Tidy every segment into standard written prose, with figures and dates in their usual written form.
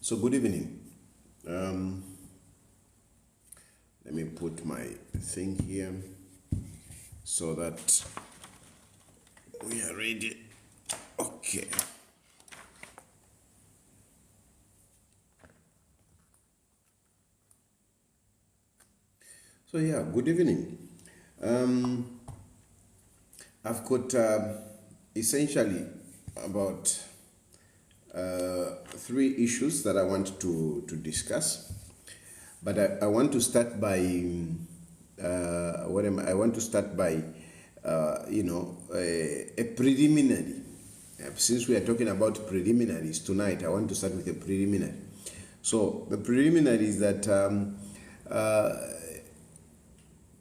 So good evening. Let me put my thing here so that we are ready. Okay. So yeah, good evening. I've got essentially about three issues that I want to discuss. But I want to start by I want to start by a preliminary. Since we are talking about preliminaries tonight, I want to start with a preliminary. So the preliminary is that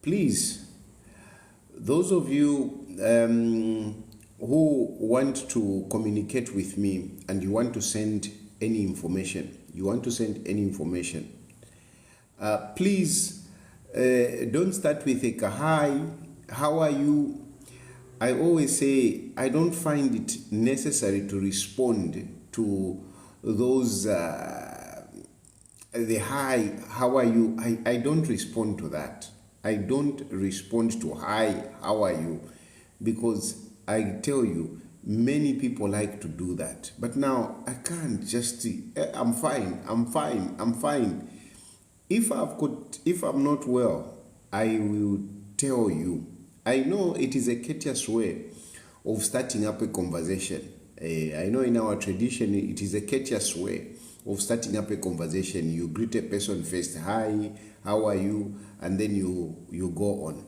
please, those of you who want to communicate with me and you want to send any information, please don't start with a hi, how are you? I always say I don't find it necessary to respond to those the hi, how are you? I don't respond to that. I don't respond to hi, how are you? Because I tell you, many people like to do that. But now I can't just I'm fine. If I'm not well, I will tell you. I know it is a courteous way of starting up a conversation. I know in our tradition it is a courteous way of starting up a conversation. You greet a person first, hi, how are you, and then you go on.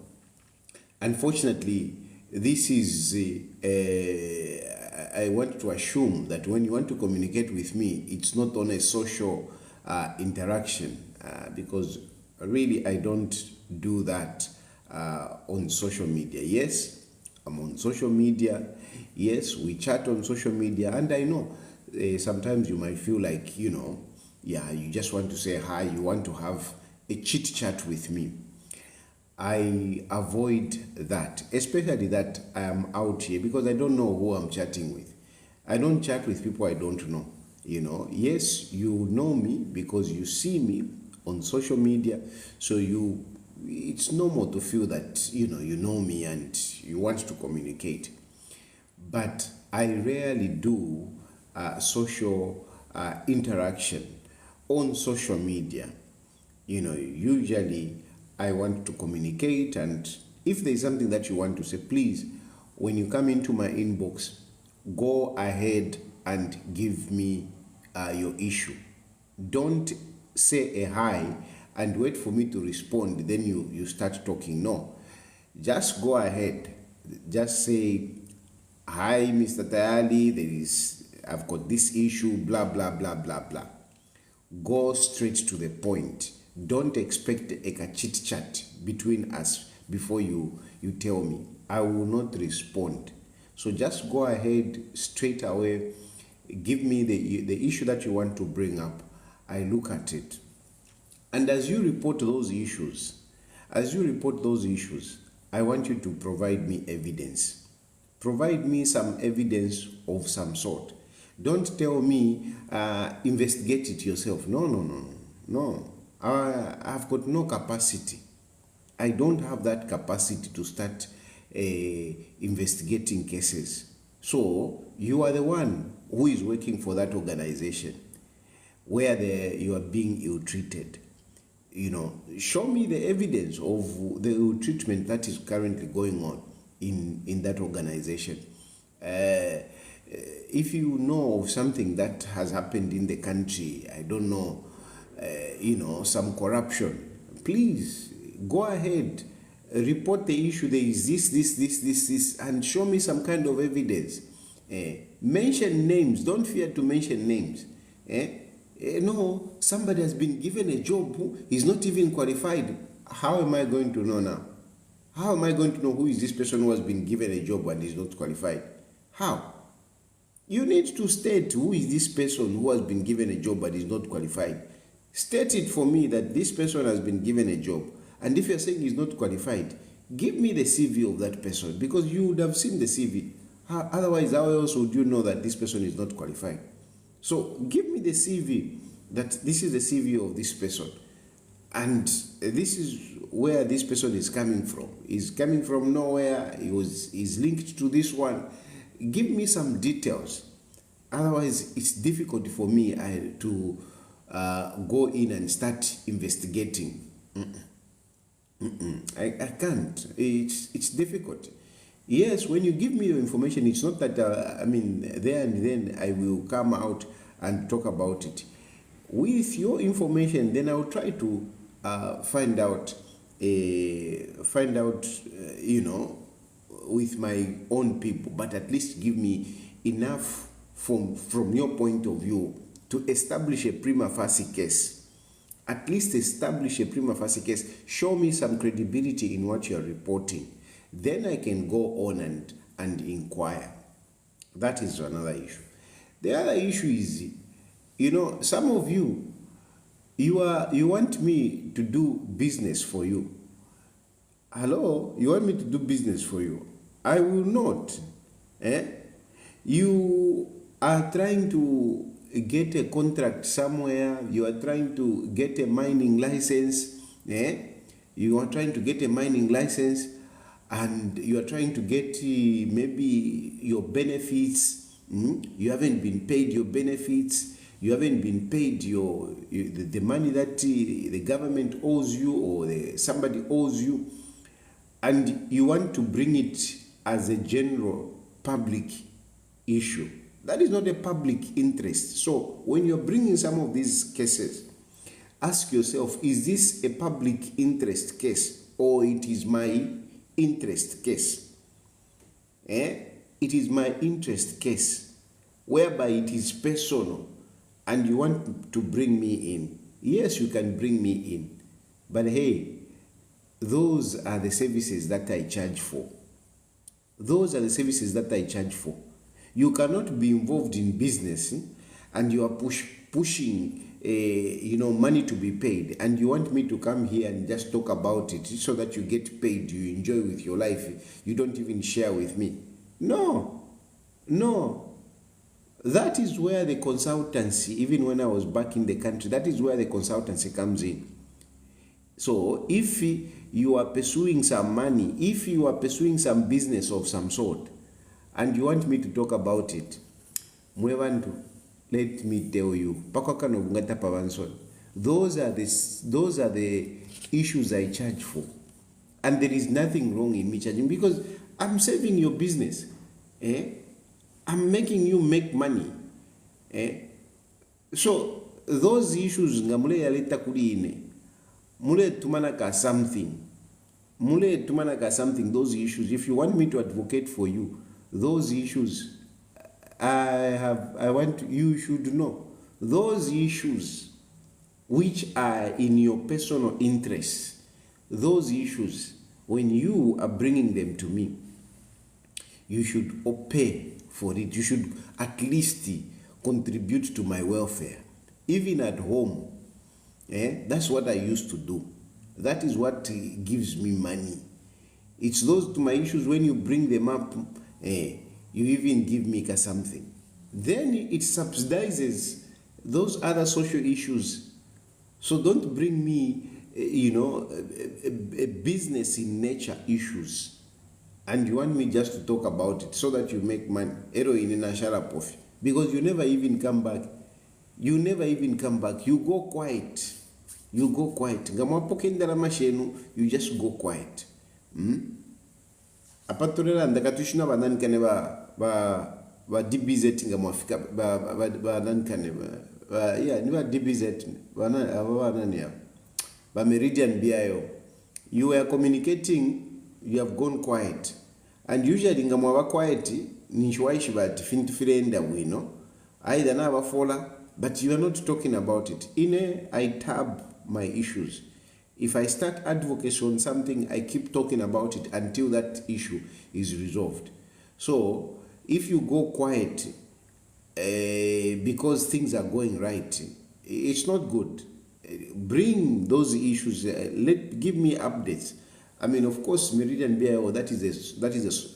Unfortunately, this is I want to assume that when you want to communicate with me, it's not on a social interaction because really I don't do that on social media. Yes, I'm on social media. Yes, we chat on social media, and I know sometimes you might feel like, you just want to say hi, you want to have a chit chat with me. I avoid that, especially that I am out here, because I don't know who I'm chatting with. I don't chat with people I don't know. Yes, you know me because you see me on social media, so it's normal to feel that you know me and you want to communicate. But I rarely do social interaction on social media. Usually I want to communicate, and if there's something that you want to say, please, when you come into my inbox, go ahead and give me your issue. Don't say a hi and wait for me to respond, then you start talking. No, just go ahead. Just say, hi, Mr. Tayali, I've got this issue, blah, blah, blah, blah, blah. Go straight to the point. Don't expect a chit chat between us before you tell me. I will not respond. So just go ahead straight away. Give me the issue that you want to bring up. I look at it. And as you report those issues, I want you to provide me evidence. Provide me some evidence of some sort. Don't tell me, investigate it yourself. No. I've got no capacity. I don't have that capacity to start investigating cases. So you are the one who is working for that organization where you are being ill-treated. Show me the evidence of the ill-treatment that is currently going on in that organization. If you know of something that has happened in the country, I don't know, some corruption, please go ahead, report the issue. There is this, and show me some kind of evidence. Mention names. Don't fear to mention names. No, somebody has been given a job who is not even qualified. How am I going to know now? How am I going to know who is this person who has been given a job and is not qualified? How? You need to state who is this person who has been given a job but is not qualified. State it for me that this person has been given a job. And if you're saying he's not qualified, give me the CV of that person, because you would have seen the CV. Otherwise, how else would you know that this person is not qualified? So give me the CV. that this is the CV of this person, and this is where this person is coming from. He's coming from nowhere. He's linked to this one. Give me some details. Otherwise, it's difficult for me to go in and start investigating. I can't. It's difficult. Yes, when you give me your information, it's not that, there and then I will come out and talk about it. With your information, then I will try to find out, with my own people, but at least give me enough from your point of view to establish a prima facie case. At least establish a prima facie case. Show me some credibility in what you're reporting. Then I can go on and inquire. That is another issue. The other issue is, some of you want me to do business for you. Hello? You want me to do business for you? I will not. You are trying to get a contract somewhere. You are trying to get a mining license. You are trying to get a mining license, and you are trying to get maybe your benefits. You haven't been paid your benefits. You haven't been paid the money that the government owes you, or somebody owes you, and you want to bring it as a general public issue. That is not a public interest. So when you're bringing some of these cases, ask yourself, is this a public interest case, or it is my interest case? It is my interest case, whereby it is personal, and you want to bring me in. Yes, you can bring me in, but hey, those are the services that I charge for. Those are the services that I charge for. You cannot be involved in business and you are pushing money to be paid, and you want me to come here and just talk about it so that you get paid, you enjoy with your life, you don't even share with me. No. That is where the consultancy, even when I was back in the country, that is where the consultancy comes in. So if you are pursuing some money, if you are pursuing some business of some sort, and you want me to talk about it, let me tell you, those are the issues I charge for. And there is nothing wrong in me charging, because I'm saving your business. I'm making you make money. So those issues, those issues, if you want me to advocate for you, those issues, you should know. Those issues which are in your personal interests, those issues, when you are bringing them to me, you should pay for it. You should at least contribute to my welfare. Even at home, that's what I used to do. That is what gives me money. It's those to my issues, when you bring them up, you even give me something. Then it subsidizes those other social issues. So don't bring me, a business in nature issues, and you want me just to talk about it so that you make money. Because you never even come back. You go quiet. You just go quiet. Apatorera ndakatushina banankane ba DBZ ngamwafika banankane niba DBZ ba Meridian BIO. You were communicating, you have gone quiet, and usually ngamwa quiet nishwaishi bat fintufirenda wino either na bafola, but you are not talking about it. I tab my issues. If I start advocacy on something, I keep talking about it until that issue is resolved. So if you go quiet because things are going right, it's not good. Bring those issues. Give me updates. Of course, Meridian BIO, that is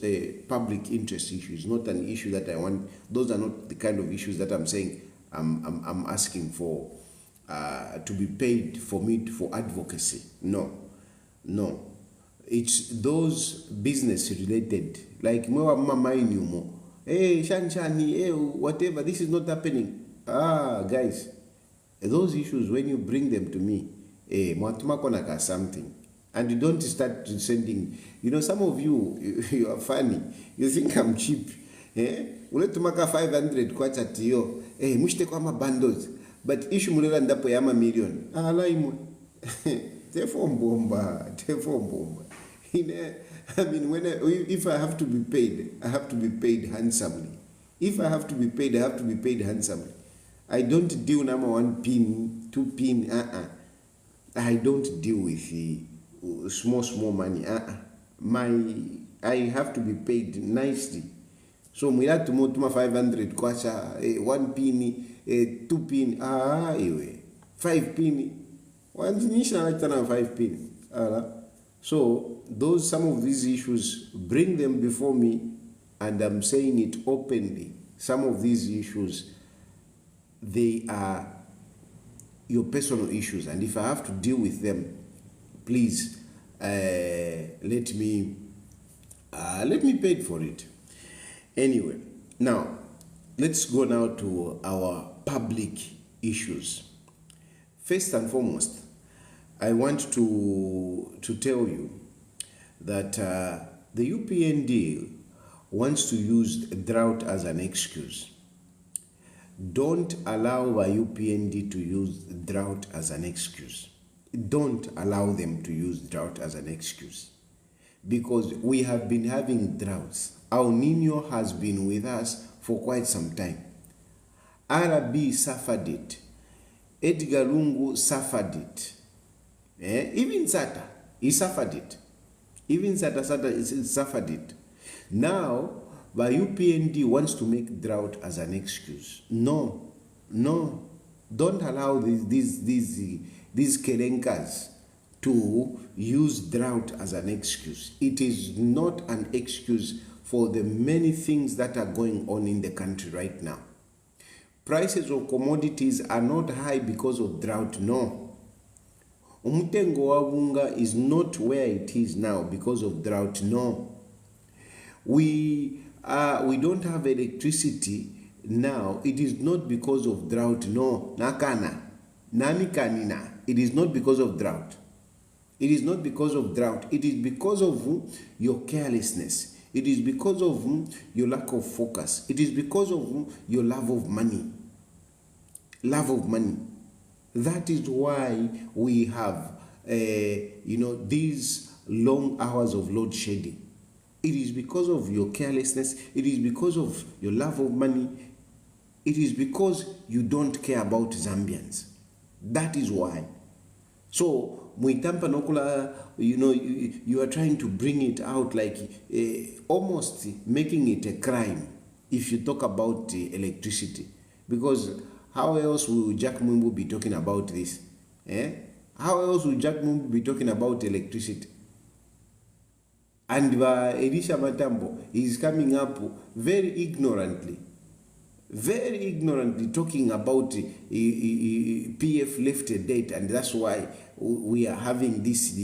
a public interest issue. It's not an issue that I want. Those are not the kind of issues that I'm saying I'm asking for to be paid for me for advocacy. No, no. It's those business related, like hey, Shani, hey, whatever, this is not happening. Guys, those issues, when you bring them to me, mwatumakonaka something, and you don't start sending, some of you, you are funny, you think I'm cheap. Uletumaka 500 kwacha tiyo, mushite kwa bundles, but issue mulela ndapo yama million. Alaimwe. Therefore bomba. I mean, if I have to be paid, I have to be paid handsomely. If I have to be paid, I have to be paid handsomely. I don't deal number 1 pin, 2 pin, I don't deal with the small money. I have to be paid nicely. So we have to move to 500 kwacha, 1 pin, 2 pin, 5 pin. One initial 5 pin. So some of these issues, bring them before me, and I'm saying it openly. Some of these issues, they are your personal issues, and if I have to deal with them, please let me pay for it. Anyway, now let's go now to our public issues. First and foremost, I want to tell you that the Upnd wants to use drought as an excuse. Don't allow the Upnd to use drought as an excuse. Don't allow them to use drought as an excuse, because we have been having droughts. El Nino has been with us for quite some time. RB suffered it. Edgar Lungu suffered it. Even Sata, he suffered it. Even Sata suffered it. Now, the Upnd wants to make drought as an excuse. No. Don't allow these kerenkas to use drought as an excuse. It is not an excuse for the many things that are going on in the country right now. Prices of commodities are not high because of drought, no. Umutengo wa bunga is not where it is now because of drought, no. We don't have electricity now. It is not because of drought, no. Nakana, nani kanina. It is not because of drought. It is not because of drought. It is because of your carelessness. It is because of your lack of focus. It is because of your love of money. Love of money. That is why we have, these long hours of load shedding. It is because of your carelessness. It is because of your love of money. It is because you don't care about Zambians. That is why. So, Muitampa Nokula, you are trying to bring it out like almost making it a crime if you talk about electricity. Because how else will Jack Mumbu be talking about this? How else will Jack Mumbu be talking about electricity? And Elisha Matambo is coming up very ignorantly talking about PF left a date, and that's why we are having this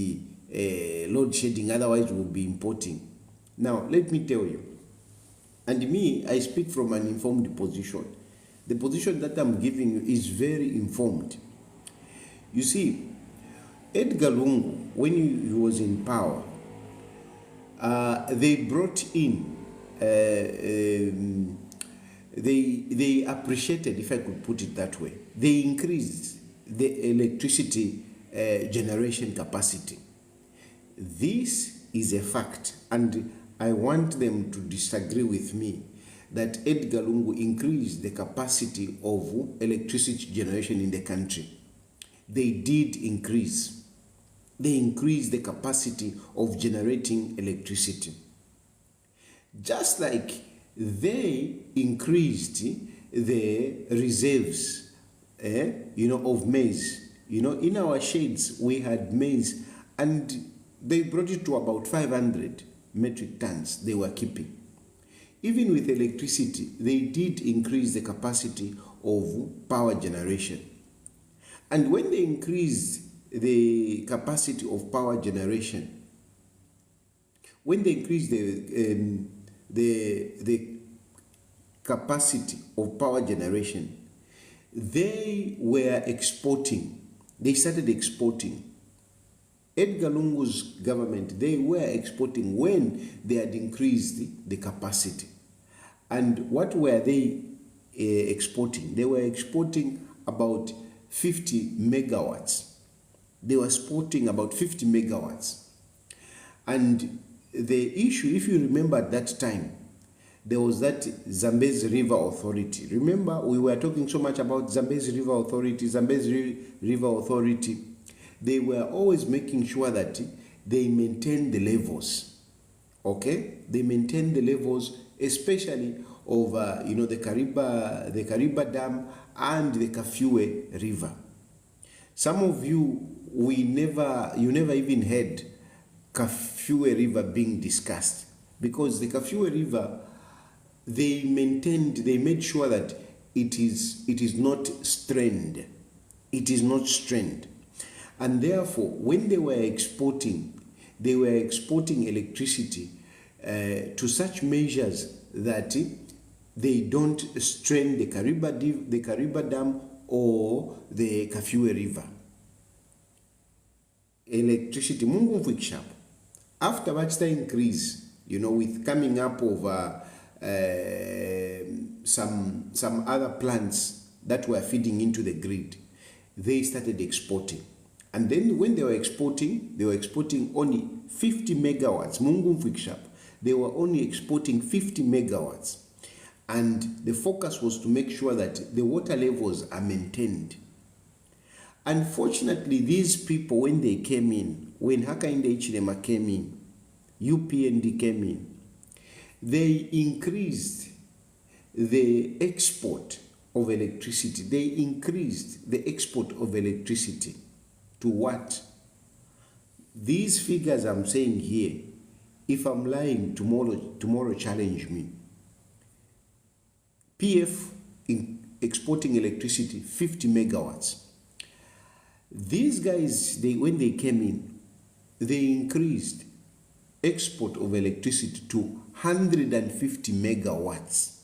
load shedding, otherwise we'll be importing. Now, let me tell you, and me, I speak from an informed position. The position that I'm giving you is very informed. You see, Edgar Lungu, when he was in power, they brought in, they appreciated, if I could put it that way, they increased the electricity generation capacity. This is a fact, and I want them to disagree with me that Edgar Lungu increased the capacity of electricity generation in the country. They did increase. They increased the capacity of generating electricity. Just like they increased the reserves, of maize. In our shades, we had maize, and they brought it to about 500 metric tons they were keeping. Even with electricity, they did increase the capacity of power generation. And when they increased the capacity of power generation, when they increased the capacity of power generation, they were exporting. They started exporting. Edgar Lungu's government, they were exporting when they had increased the capacity. And what were they exporting? They were exporting about 50 megawatts. They were exporting about 50 megawatts. And the issue, if you remember at that time, there was that Zambezi River Authority. Remember, we were talking so much about Zambezi River Authority, River Authority. They were always making sure that they maintain the levels, okay? They maintain the levels, especially of the Kariba Dam and the Kafue River. Some of you, you never even heard Kafue River being discussed, because the Kafue River, they made sure that it is not strained. It is not strained. And therefore, when they were exporting electricity to such measures that they don't strain the Kariba Dam or the Kafue River. Electricity, Mungu mfukisha. After that increase, with coming up of some other plants that were feeding into the grid, they started exporting. And then when they were exporting only 50 megawatts. Mungu mfukisha. They were only exporting 50 megawatts. And the focus was to make sure that the water levels are maintained. Unfortunately, these people, when they came in, when Hakainde Hichilema came in, Upnd came in, they increased the export of electricity. They increased the export of electricity to what? These figures I'm saying here, if I'm lying, tomorrow challenge me. PF exporting electricity 50 megawatts. These guys, when they came in, they increased export of electricity to 150 megawatts.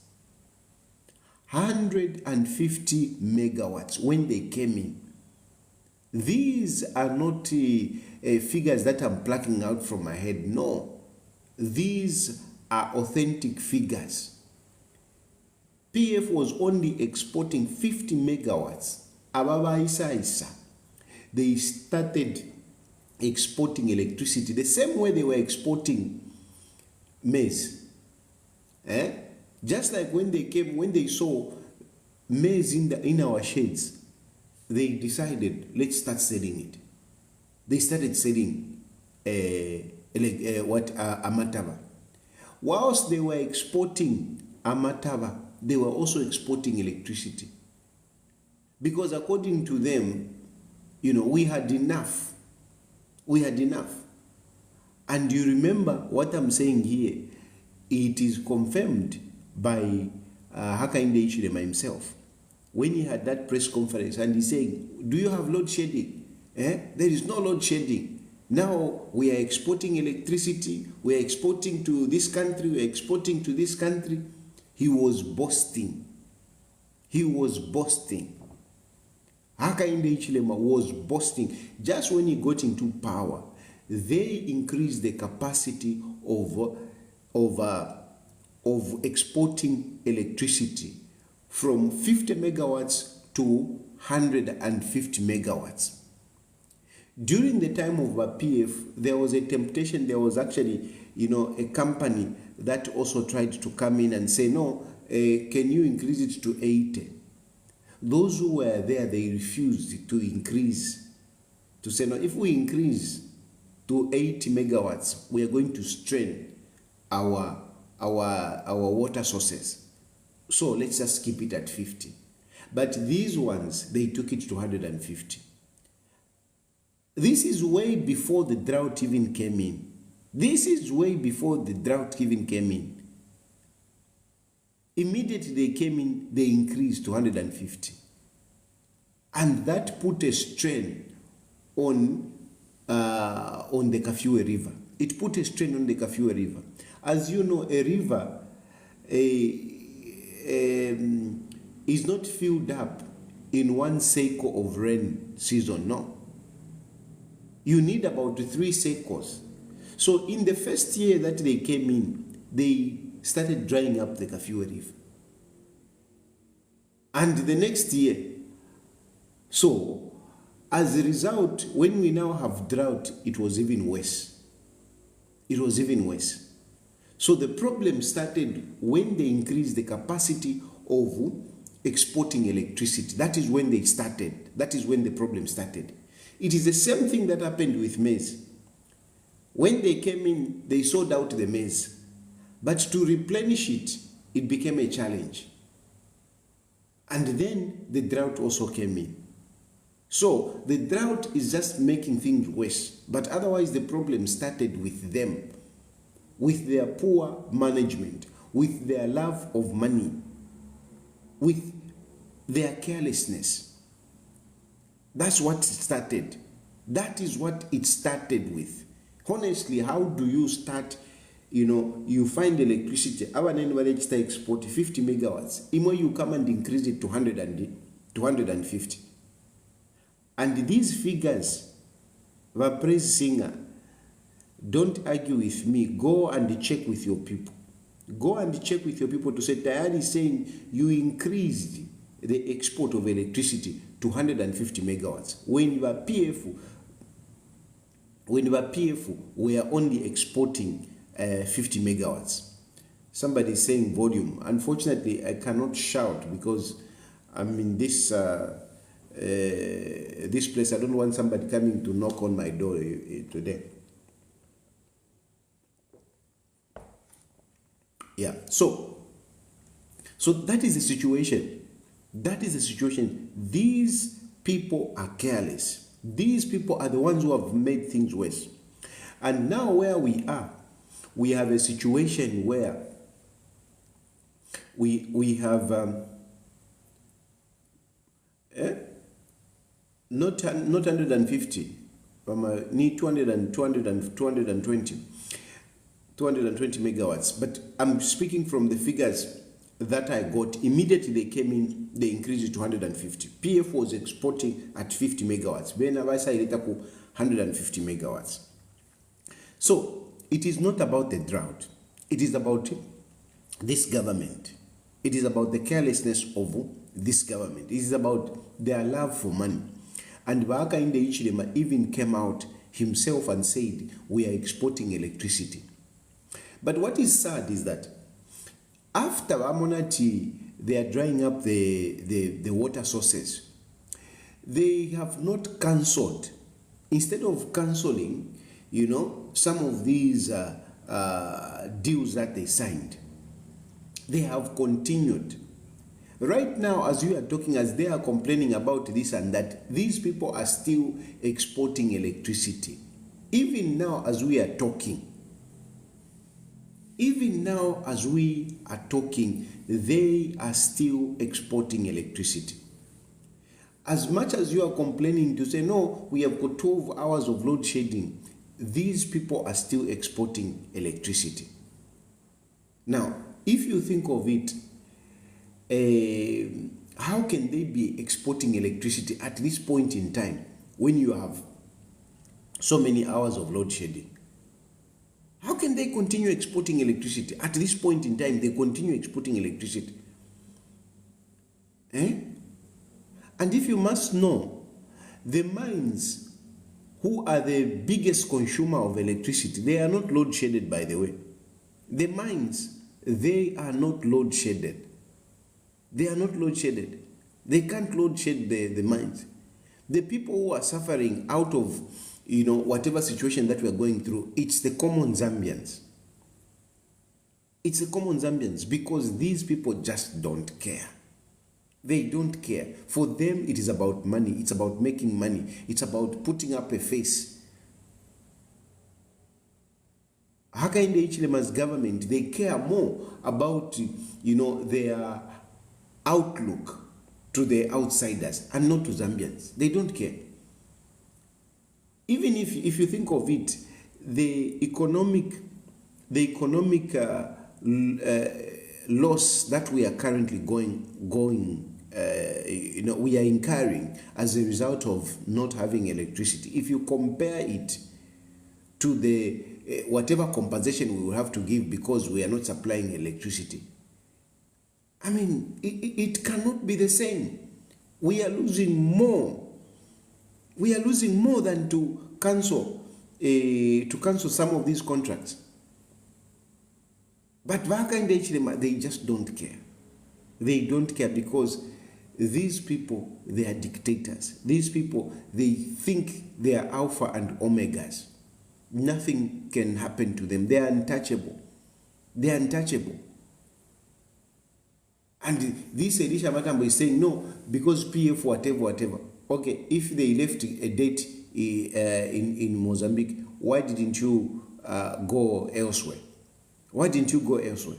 150 megawatts when they came in. These are not figures that I'm plucking out from my head. No, these are authentic figures. PF was only exporting 50 megawatts. Ababa isa. They started exporting electricity the same way they were exporting maize. Just like when they saw maize in our sheds, they decided, let's start selling it. They started selling amataba. Whilst they were exporting amataba, they were also exporting electricity. Because according to them, we had enough. We had enough. And you remember what I'm saying here, it is confirmed by Hakainde Hichilema himself. When he had that press conference and he's saying, do you have load shedding? There is no load shedding. Now we are exporting electricity, we are exporting to this country, we are exporting to this country. He was boasting. He was boasting. Hakainde Hichilema was boasting. Just when he got into power, they increased the capacity of exporting electricity from 50 megawatts to 150 megawatts. During the time of PF, there was a temptation. There was actually, a company that also tried to come in and say, no, can you increase it to 80? Those who were there, they refused to increase. To say, no, if we increase to 80 megawatts, we are going to strain our water sources. So let's just keep it at 50. But these ones, they took it to 150. This is way before the drought even came in. This is way before the drought even came in. Immediately they came in, they increased to 150. And that put a strain on the Kafue River. It put a strain on the Kafue River. As you know, a river is not filled up in one cycle of rain season, no. You need about 3 cycles. So in the first year that they came in, they started drying up the Kafue River. And the next year, so as a result, when we now have drought, it was even worse. It was even worse. So the problem started when they increased the capacity of exporting electricity. That is when they started. That is when the problem started. It is the same thing that happened with maize. When they came in, they sold out the maize. But to replenish it, it became a challenge. And then the drought also came in. So the drought is just making things worse. But otherwise, the problem started with them, with their poor management, with their love of money, with their carelessness. That's what it started. That is what it started with. Honestly, how do you start? You find electricity. Our average export 50 megawatts. Imo you come and increase it to 250. And these figures, the praise singer, don't argue with me. Go and check with your people. Go and check with your people to say, Tayari is saying you increased the export of electricity to 150 megawatts. When you are PF, we are only exporting 50 megawatts. Somebody is saying volume. Unfortunately, I cannot shout because I'm in this this place. I don't want somebody coming to knock on my door today. Yeah, so that is the situation. That is the situation. These people are careless. These people are the ones who have made things worse. And now where we are, we have a situation where we have not 150, need 220 megawatts. But I'm speaking from the figures that I got. Immediately they came in, they increased it to 150. PF was exporting at 50 megawatts. Benavasa iletaku 150 megawatts. So it is not about the drought. It is about this government. It is about the carelessness of this government. It is about their love for money. And Baaka Inde Ichilema even came out himself and said, we are exporting electricity. But what is sad is that after Amonati, they are drying up the water sources. They have not cancelled. Instead of cancelling, some of these deals that they signed, they have continued. Right now, as we are talking, as they are complaining about this and that, these people are still exporting electricity. Even now, as we are talking, they are still exporting electricity. As much as you are complaining to say, no, we have got 12 hours of load shedding, these people are still exporting electricity. Now, if you think of it, how can they be exporting electricity at this point in time when you have so many hours of load shedding? How can they continue exporting electricity? At this point in time, they continue exporting electricity. And if you must know, the mines who are the biggest consumer of electricity, they are not load shedded, by the way. The mines, they are not load shedded. They are not load shedded. They can't load shed the mines. The people who are suffering out of whatever situation that we are going through, it's the common Zambians. It's the common Zambians, because these people just don't care. They don't care. For them, it is about money. It's about making money. It's about putting up a face. Hakainde Hichilema's government, they care more about, their outlook to the outsiders and not to Zambians. They don't care. Even if you think of it, the economic loss that we are currently we are incurring as a result of not having electricity. If you compare it to the whatever compensation we will have to give because we are not supplying electricity, I mean, it cannot be the same. We are losing more. We are losing more than to cancel some of these contracts. But they just don't care. They don't care because these people, they are dictators. These people, they think they are alpha and omegas. Nothing can happen to them. They are untouchable. They are untouchable. And this Elisha Matambo is saying, no, because PF whatever. Okay, if they left a date in Mozambique, why didn't you go elsewhere? Why didn't you go elsewhere?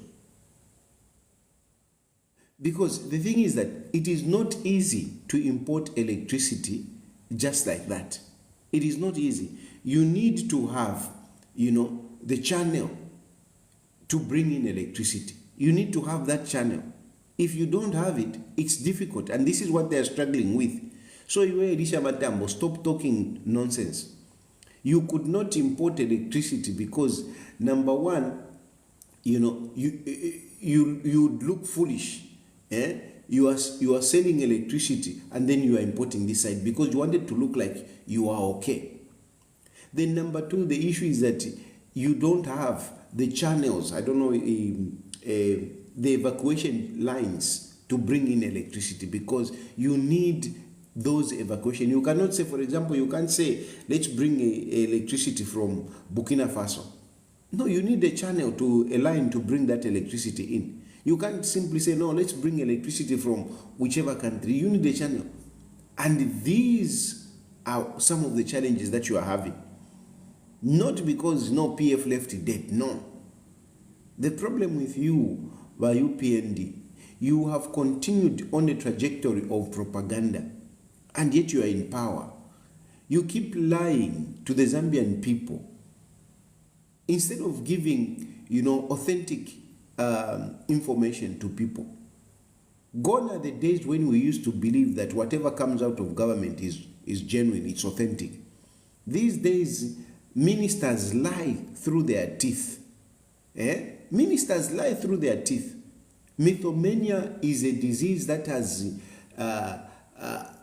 Because the thing is that it is not easy to import electricity just like that. It is not easy. You need to have, the channel to bring in electricity. You need to have that channel. If you don't have it, it's difficult. And this is what they are struggling with. So Elisha Matambo, stop talking nonsense. You could not import electricity because, number one, you look foolish. You are selling electricity and then you are importing this side because you wanted to look like you are okay. Then number two, the issue is that you don't have the channels, the evacuation lines to bring in electricity because you need those evacuation. You cannot say, for example, you can't say, let's bring electricity from Burkina Faso. No, you need a channel a line to bring that electricity in. You can't simply say, no, let's bring electricity from whichever country. You need a channel. And these are some of the challenges that you are having. Not because PF left it dead, no. The problem with you, by Upnd, you have continued on a trajectory of propaganda, and yet you are in power. You keep lying to the Zambian people. Instead of giving, authentic information to people. Gone are the days when we used to believe that whatever comes out of government is genuine, it's authentic. These days, ministers lie through their teeth. Ministers lie through their teeth. Mythomania is a disease that has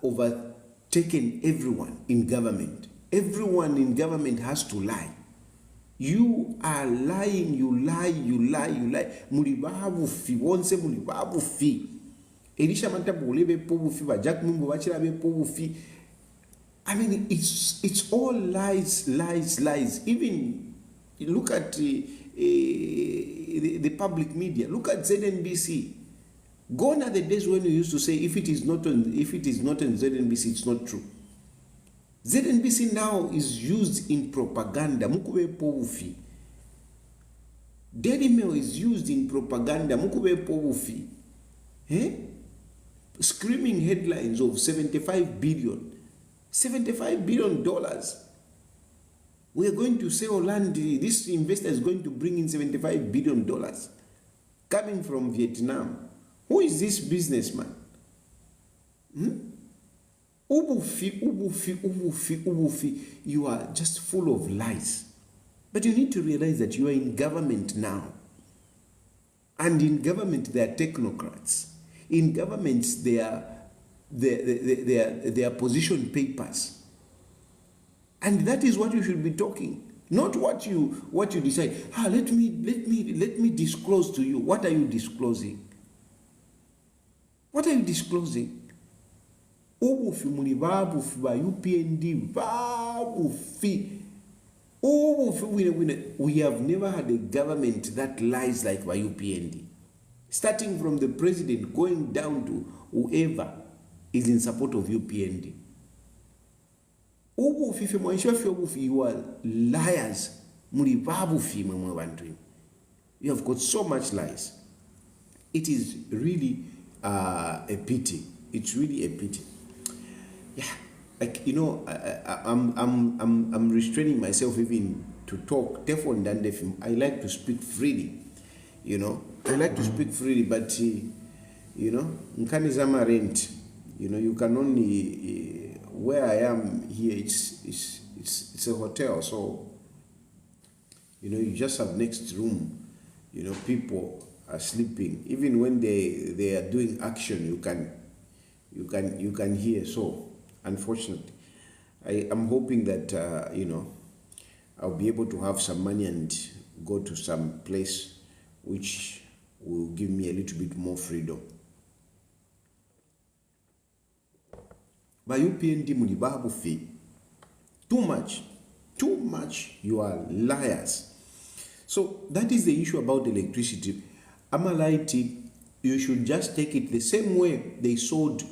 overtaken everyone in government. Everyone in government has to lie. You are lying, you lie. Mulibabu fi, wonse mulibabu fi. Elisha Matambo ulebe pobu fi, Jack Mumbo wachira be pobu fi. I mean, it's all lies. Even look at the public media. Look at ZNBC. Gone are the days when you used to say, if it is not on ZNBC, it's not true. ZNBC now is used in propaganda. Mukube povufi. Daily Mail is used in propaganda. Mukube povufi. Screaming headlines of $75 billion. $75 billion. We are going to sell land. This investor is going to bring in $75 billion coming from Vietnam. Who is this businessman? Ubufi. You are just full of lies. But you need to realize that you are in government now. And in government, there are technocrats. In governments, there are position papers. And that is what you should be talking. Not what you decide. Let me disclose to you. What are you disclosing? What are you disclosing? Ubufi muli babufi ba Upnd babufi. We have never had a government that lies like by Upnd. Starting from the president going down to whoever is in support of Upnd. You are liars. You have got so much lies. It is really a pity It's really a pity. Yeah, like you know, I'm restraining myself even to talk. Therefore, I like to speak freely. You know, I like to speak freely, but you know, nkanizama rent. You know, you can only where I am here. It's a hotel, so you know, you just have next room. You know, people are sleeping. Even when they are doing action, you can hear. So unfortunately, I'm hoping that you know, I'll be able to have some money and go to some place which will give me a little bit more freedom. But Upnd mulibabu fee. Too much. You are liars. So that is the issue about electricity. Amalaiti, you should just take it the same way they sold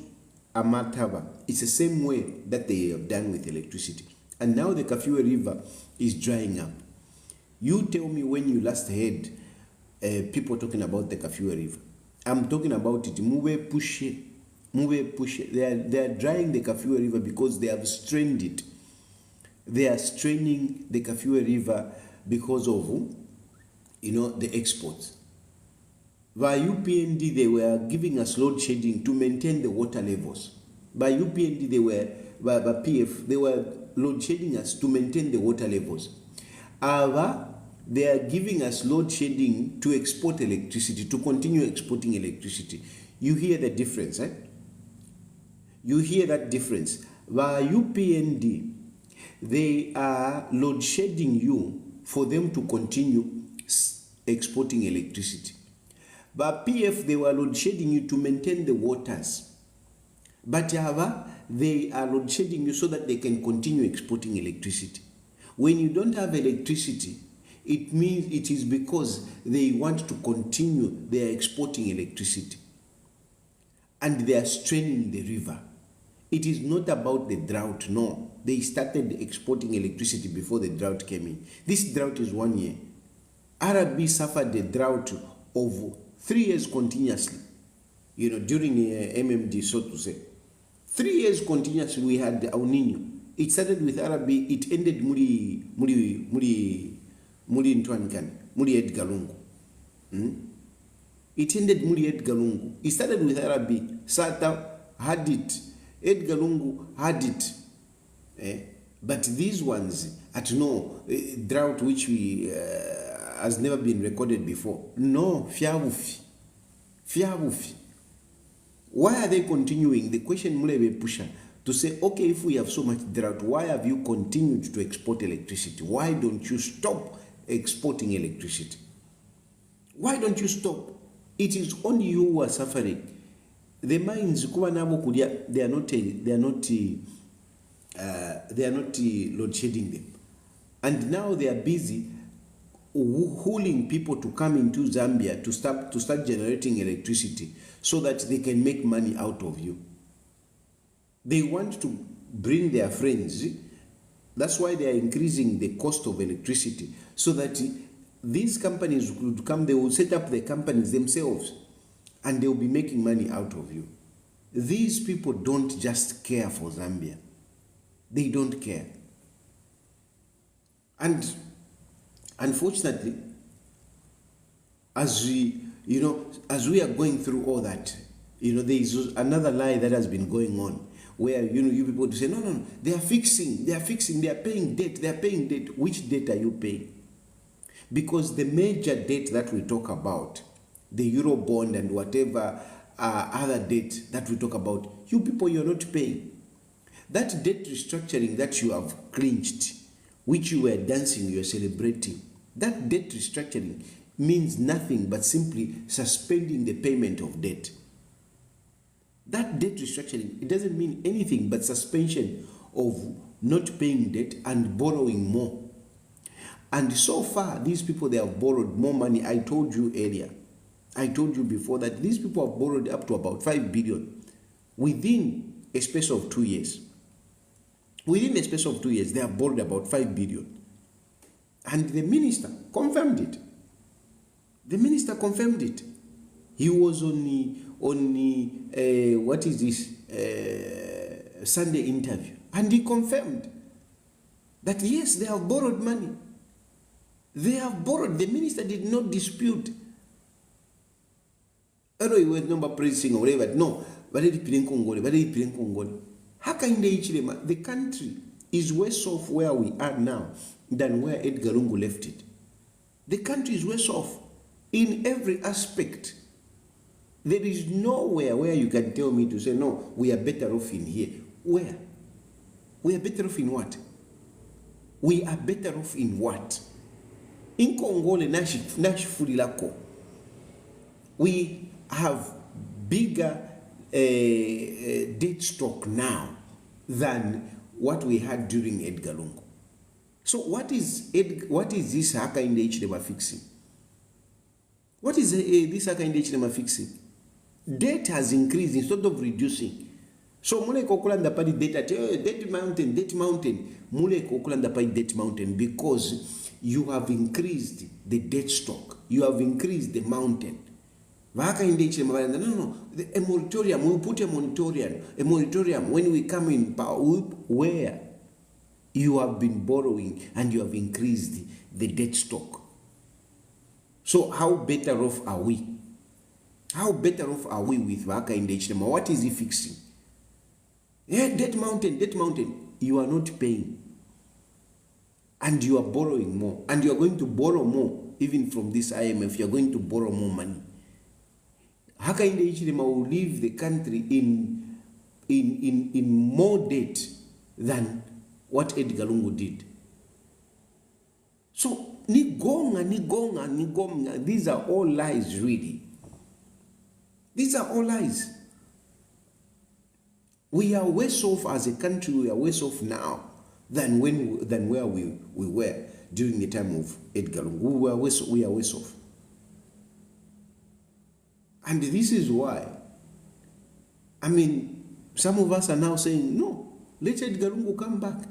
Amatava. It's the same way that they have done with electricity. And now the Kafue River is drying up. You tell me when you last heard people talking about the Kafue River. I'm talking about it. Move push it. They are drying the Kafue River because they have strained it. They are straining the Kafue River because of, you know, the exports. By Upnd, they were giving us load shedding to maintain the water levels. By Upnd, by PF, they were load shedding us to maintain the water levels. However, they are giving us load shedding to export electricity, to continue exporting electricity. You hear the difference, eh? You hear that difference. By Upnd, they are load shedding you for them to continue exporting electricity. But PF, they were load shedding you to maintain the waters. But however, they are load shedding you so that they can continue exporting electricity. When you don't have electricity, it means it is because they want to continue their exporting electricity. And they are straining the river. It is not about the drought, no. They started exporting electricity before the drought came in. This drought is 1 year. RB suffered the drought of 3 years continuously, you know, during MMD, so to say. 3 years continuously we had El Nino. It started with RB, it ended muri Edgar Lungu. It ended muri Edgar Lungu. It started with RB, Sata had it, Edgar Lungu had it. But these ones, at no drought which we has never been recorded before. No, fiabufi. Why are they continuing? The question Mulebe Pusha to say, okay, if we have so much drought, why have you continued to export electricity? Why don't you stop exporting electricity? Why don't you stop? It is only you who are suffering. The mines, they are not load shedding them, and now they are busy hauling people to come into Zambia to start generating electricity so that they can make money out of you. They want to bring their friends. That's why they are increasing the cost of electricity so that these companies would come. They will set up the companies themselves and they will be making money out of you. These people don't just care for Zambia. They don't care. And unfortunately, as we are going through all that, there is another lie that has been going on where, you people say, no, they are fixing, they are paying debt. Which debt are you paying? Because the major debt that we talk about, the Euro bond and whatever other debt that we talk about, you people, you're not paying. That debt restructuring that you have clinched, which you were dancing, you're celebrating, that debt restructuring means nothing but simply suspending the payment of debt. That debt restructuring, it doesn't mean anything but suspension of not paying debt and borrowing more. And so far, these people, they have borrowed more money. I told you earlier, I told you before that these people have borrowed up to about 5 billion within a space of 2 years. Within a space of 2 years, they have borrowed about 5 billion. And the minister confirmed it. The minister confirmed it. He was on what is this, Sunday interview. And he confirmed that yes, they have borrowed money. They have borrowed. The minister did not dispute. I don't know if number praising or whatever. No. The country is worse off where we are now than where Edgar Lungu left it. The country is worse off in every aspect. There is nowhere where you can tell me to say, no, we are better off in here. Where? We are better off in what? We are better off in what? In Congole Nashifulilako, we have bigger debt stock now than what we had during Edgar Lungu. So what is this Hakainde Hichilema fixing? What is this Hakainde Hichilema fixing? Debt has increased instead of reducing. So mule kokulanda pa debt mountain, mule kokulanda pa debt mountain because you have increased the debt stock. You have increased the mountain. No, a moratorium, we put a moratorium when we come in power, where you have been borrowing and you have increased the debt stock. So how better off are we? How better off are we with Waka in the HTML? What is he fixing? Yeah, debt mountain. You are not paying. And you are borrowing more. And you are going to borrow more, even from this IMF. You are going to borrow more money. Haka in the HTML will leave the country in more debt than what Edgar Lungu did. So, nigonga. These are all lies, really. These are all lies. We are worse off as a country. We are worse off now than where we were during the time of Edgar Lungu. We are worse off. And this is why, some of us are now saying, no, let Edgar Lungu come back.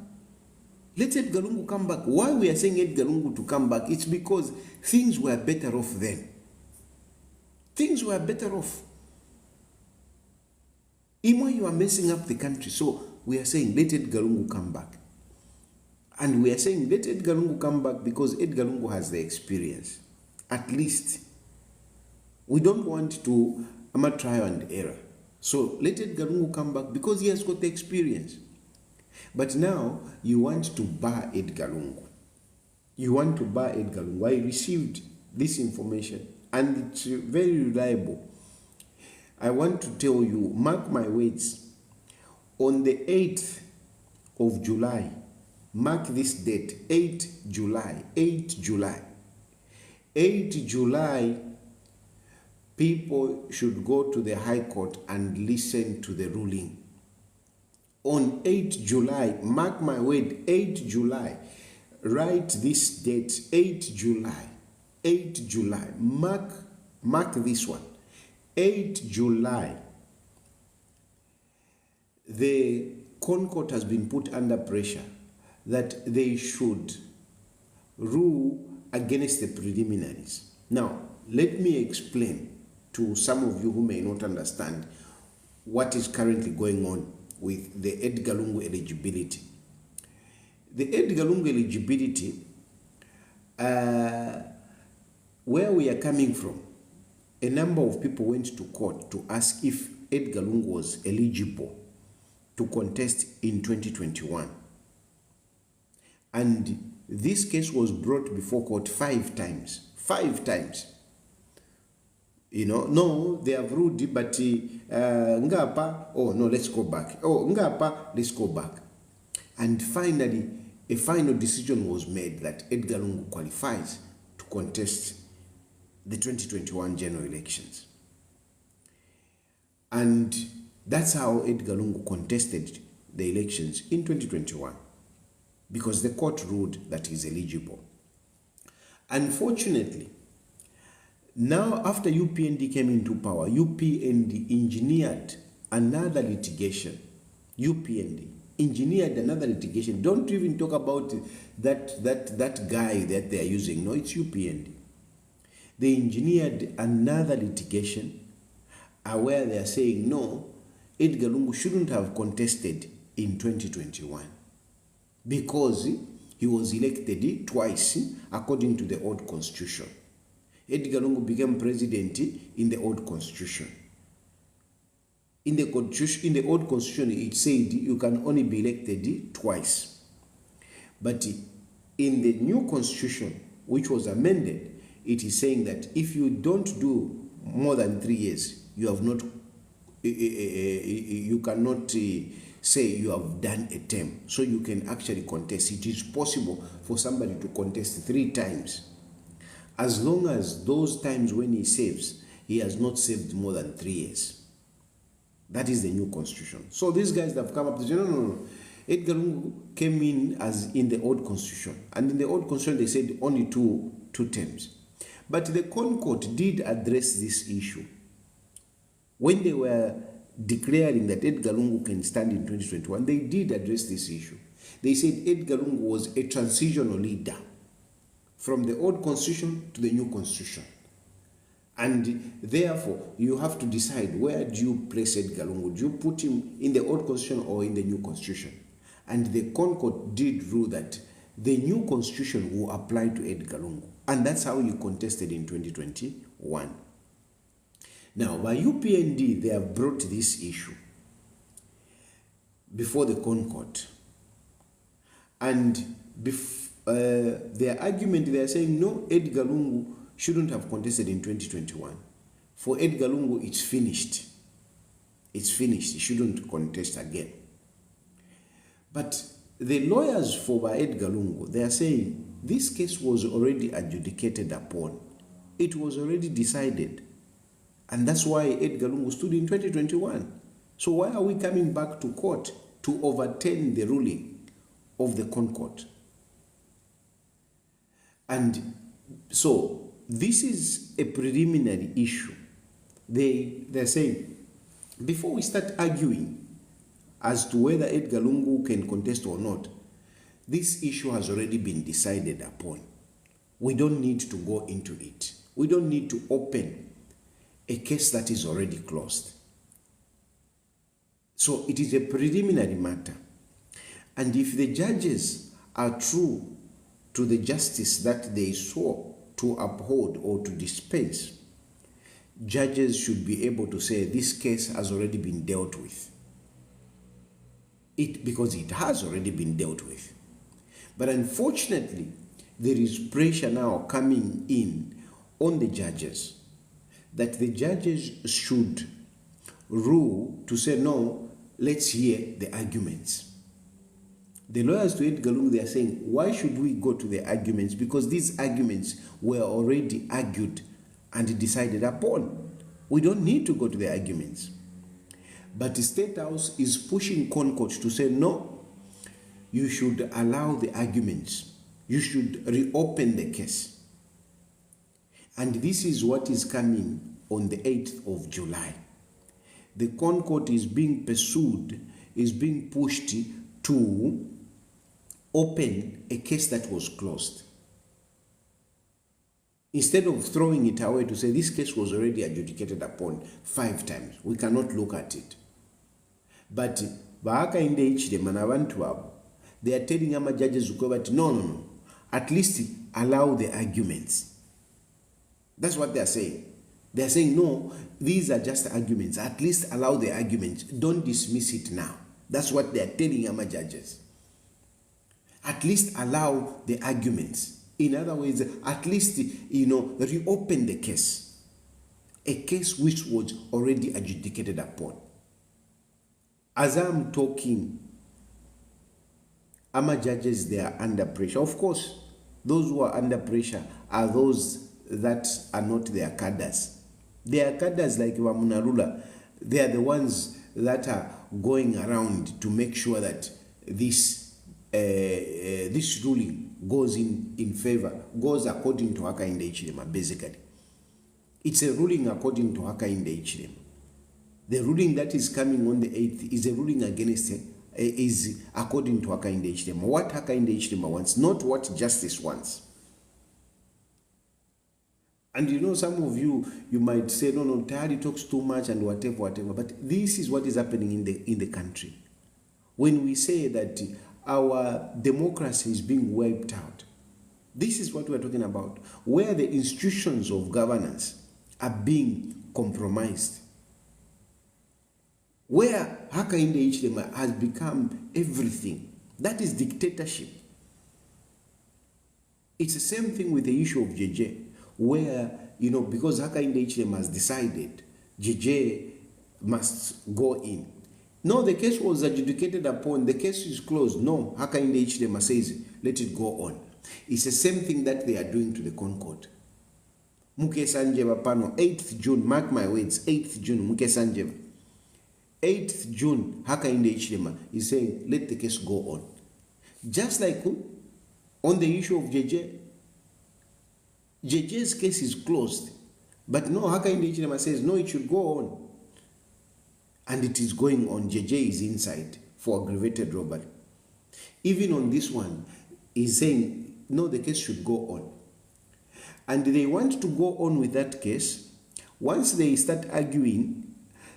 Let Edgar Lungu come back. Why we are saying Edgar Lungu to come back? It's because things were better off then. Things were better off. Imo, you are messing up the country. So we are saying, let Edgar Lungu come back. And we are saying, let Edgar Lungu come back because Edgar Lungu has the experience. At least. We don't want to try and error. So let Edgar Lungu come back because he has got the experience. But now you want to bar Edgar Lungu. You want to bar Edgar Lungu. I received this information and it's very reliable. I want to tell you, mark my words, on the 8th of July, mark this date, 8 July, people should go to the High Court and listen to the ruling. On 8 July, mark my word, 8 July, write this date, 8 July, mark this one, 8 July, the Concourt has been put under pressure that they should rule against the preliminaries. Now, let me explain to some of you who may not understand what is currently going on with the Edgar Lungu eligibility. The Edgar Lungu eligibility, where we are coming from, a number of people went to court to ask if Edgar Lungu was eligible to contest in 2021. And this case was brought before court 5 times. 5 times. No, they have ruled, but ngapa, oh no, let's go back. Oh, ngapa, let's go back. And finally, a final decision was made that Edgar Lungu qualifies to contest the 2021 general elections. And that's how Edgar Lungu contested the elections in 2021, because the court ruled that he's eligible. Unfortunately, now after UPND came into power, UPND engineered another litigation. UPND engineered another litigation. Don't even talk about that guy that they are using. No, it's UPND. They engineered another litigation are where they are saying, no, Edgar Lungu shouldn't have contested in 2021 because he was elected twice according to the old constitution. Edgar Lungu became president in the old constitution. In the old constitution, it said you can only be elected twice. But in the new constitution, which was amended, it is saying that if you don't do more than 3 years, you have not, you cannot say you have done a term. So you can actually contest. It is possible for somebody to contest 3 times, as long as those times when he serves, he has not served more than 3 years. That is the new constitution. So these guys that have come up to say, no. Edgar Lungu came in as in the old constitution. And in the old constitution, they said only two terms. But the Concord did address this issue. When they were declaring that Edgar Lungu can stand in 2021, they did address this issue. They said Edgar Lungu was a transitional leader from the old constitution to the new constitution. And therefore, you have to decide, where do you place Edgar Lungu? Do you put him in the old constitution or in the new constitution? And the Concord did rule that the new constitution will apply to Edgar Lungu. And that's how he contested in 2021. Now, by Upnd, they have brought this issue before the Concord. And their argument, they are saying, no, Edgar Lungu shouldn't have contested in 2021. For Edgar Lungu, it's finished. It's finished. He shouldn't contest again. But the lawyers for Edgar Lungu, they are saying this case was already adjudicated upon. It was already decided. And that's why Edgar Lungu stood in 2021. So why are we coming back to court to overturn the ruling of the Concord? And so this is a preliminary issue. They're saying, before we start arguing as to whether Edgar Lungu can contest or not, this issue has already been decided upon. We don't need to go into it. We don't need to open a case that is already closed. So it is a preliminary matter. And if the judges are true to the justice that they swore to uphold or to dispense, judges should be able to say this case has already been dealt with. Because it has already been dealt with. But unfortunately, there is pressure now coming in on the judges that the judges should rule to say, no, let's hear the arguments. The lawyers to Edgar Lungu, they are saying, why should we go to the arguments? Because these arguments were already argued and decided upon. We don't need to go to the arguments. But the State House is pushing Concord to say, no, you should allow the arguments. You should reopen the case. And this is what is coming on the 8th of July. The Concord is being pursued, is being pushed to open a case that was closed. Instead of throwing it away to say this case was already adjudicated upon 5 times, we cannot look at it. But they are telling our judges that no, at least allow the arguments. That's what they are saying. They are saying, no, these are just arguments. At least allow the arguments. Don't dismiss it now. That's what they are telling our judges. At least allow the arguments. In other words, at least, reopen the case. A case which was already adjudicated upon. As I'm talking, our judges, they are under pressure. Of course, those who are under pressure are those that are not their cadres. Their cadres like Wamunarula, they are the ones that are going around to make sure that this ruling goes in favor, goes according to Upnd Hichilema, basically. It's a ruling according to Upnd Hichilema. The ruling that is coming on the 8th is a ruling against is according to Upnd Hichilema. What Upnd Hichilema wants, not what justice wants. And you know, some of you might say, no, Tayari talks too much and whatever. But this is what is happening in the country. When we say that our democracy is being wiped out, this is what we're talking about, where the institutions of governance are being compromised, where Hakainde Hichilema has become everything. That is dictatorship. It's the same thing with the issue of JJ, where, you know, because Hakainde Hichilema has decided JJ must go in. No, the case was adjudicated upon, the case is closed. No, Hakainde Hichilema says, let it go on. It's the same thing that they are doing to the Concord. Muke Sanjeva Pano, 8th June, mark my words, 8th June, Muke Sanjeva. 8th June, Hakainde Hichilema is saying, let the case go on. Just like on the issue of JJ, JJ's case is closed. But no, Hakainde Hichilema says, no, it should go on. And it is going on. JJ is inside for aggravated robbery. Even on this one, he's saying, no, the case should go on. And they want to go on with that case. Once they start arguing,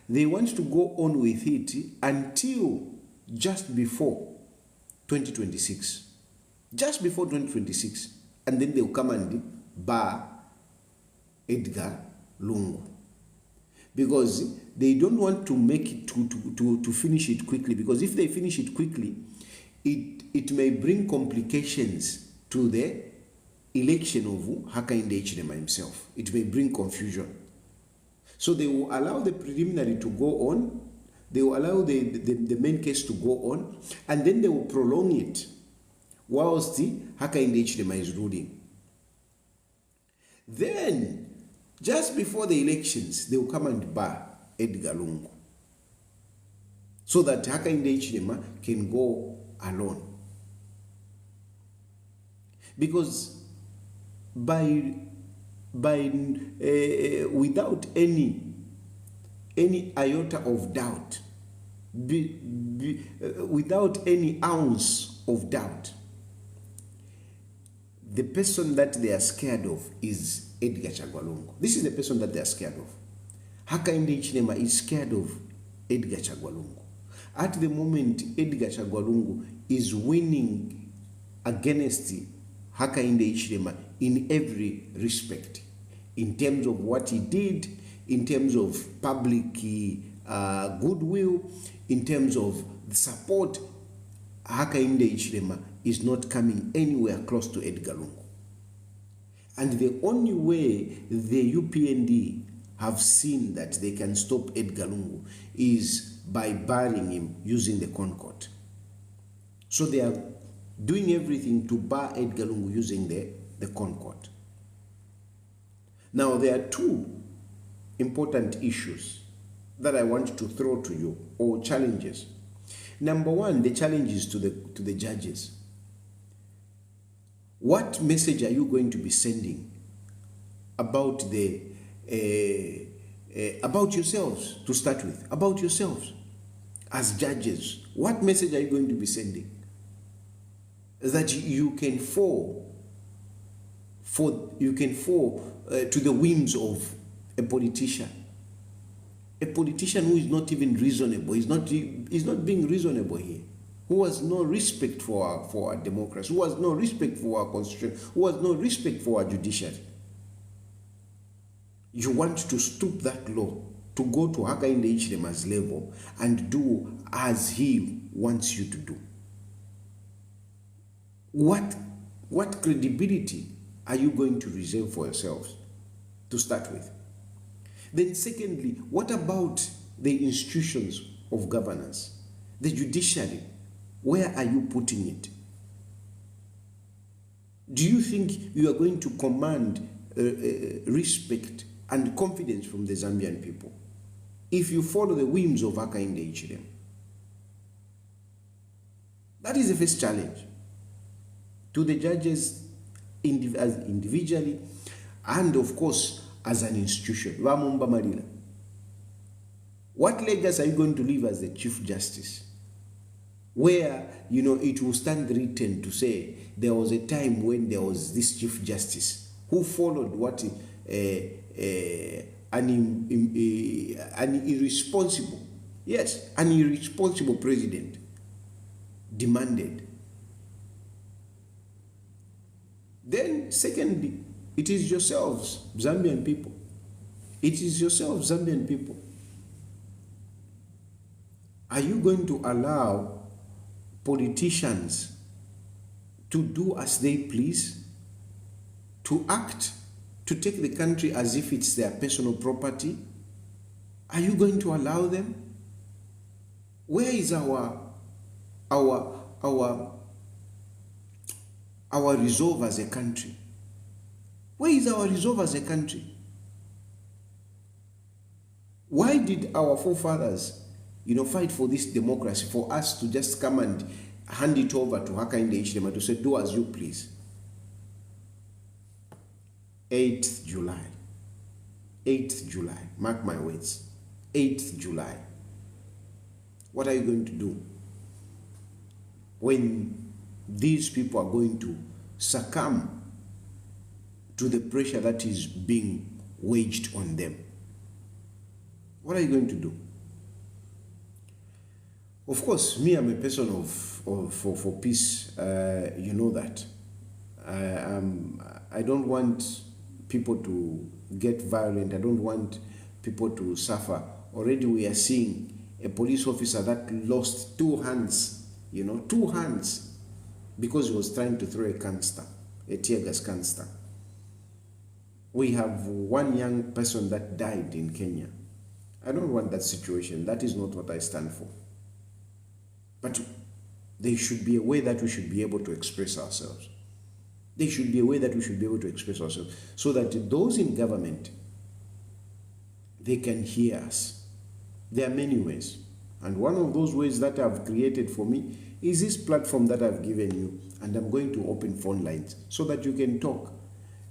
they want to go on with it until just before 2026. Just before 2026. And then they'll come and bar Edgar Lungu. Because they don't want to make it to finish it quickly. Because if they finish it quickly, it may bring complications to the election of Hakainde Hichilema himself. It may bring confusion. So they will allow the preliminary to go on, they will allow the main case to go on, and then they will prolong it whilst the Hakainde Hichilema is ruling. Then, just before the elections, they will come and bar Edgar Lungu, so that Hakainde Hichilema can go alone. Because without any iota of doubt, without any ounce of doubt, the person that they are scared of is Edgar Chagwalungu. This is the person that they are scared of. Hakainde Hichilema is scared of Edgar Chagwalungu. At the moment, Edgar Chagwalungu is winning against Hakainde Hichilema in every respect, in terms of what he did, in terms of public goodwill, in terms of the support. Hakainde Hichilema is not coming anywhere close to Edgar Lungu. And the only way the UPND have seen that they can stop Edgar Lungu is by barring him using the Concord. So they are doing everything to bar Edgar Lungu using the Concord. Now, there are two important issues that I want to throw to you, or challenges. Number one, the challenges to the judges. What message are you going to be sending about about yourselves, to start with? About yourselves as judges. What message are you going to be sending? That you can fall to the whims of a politician who is not even reasonable. He's not being reasonable here, who has no respect for our democracy, who has no respect for our constitution, who has no respect for our judiciary. You want to stoop that low, to go to Hakainde Hichilema's level and do as he wants you to do. What credibility are you going to reserve for yourselves, to start with? Then secondly, what about the institutions of governance? The judiciary, where are you putting it? Do you think you are going to command respect and confidence from the Zambian people if you follow the whims of Hakainde Hichilema? That is the first challenge to the judges as individually, and of course as an institution. What legacy are you going to leave as the Chief Justice, where it will stand written to say there was a time when there was this Chief Justice who followed what an irresponsible, yes, an irresponsible president demanded. Then, secondly, it is yourselves, Zambian people. It is yourselves, Zambian people. Are you going to allow politicians to do as they please, to act, to take the country as if it's their personal property? Are you going to allow them? Where is our resolve as a country? Where is our resolve as a country? Why did our forefathers, fight for this democracy, for us to just come and hand it over to Hakainde Hichilema to say, do as you please? 8th July. 8th July. Mark my words. 8th July. What are you going to do when these people are going to succumb to the pressure that is being waged on them? What are you going to do? Of course, me, I'm a person for peace. You know that. I don't want people to get violent. I don't want people to suffer. Already we are seeing a police officer that lost 2 hands, 2 hands, because he was trying to throw a canister, a tear gas canister. We have one young person that died in Kenya. I don't want that situation. That is not what I stand for. But there should be a way that we should be able to express ourselves. There should be a way that we should be able to express ourselves so that those in government, they can hear us. There are many ways. And one of those ways that I've created for me is this platform that I've given you. And I'm going to open phone lines so that you can talk.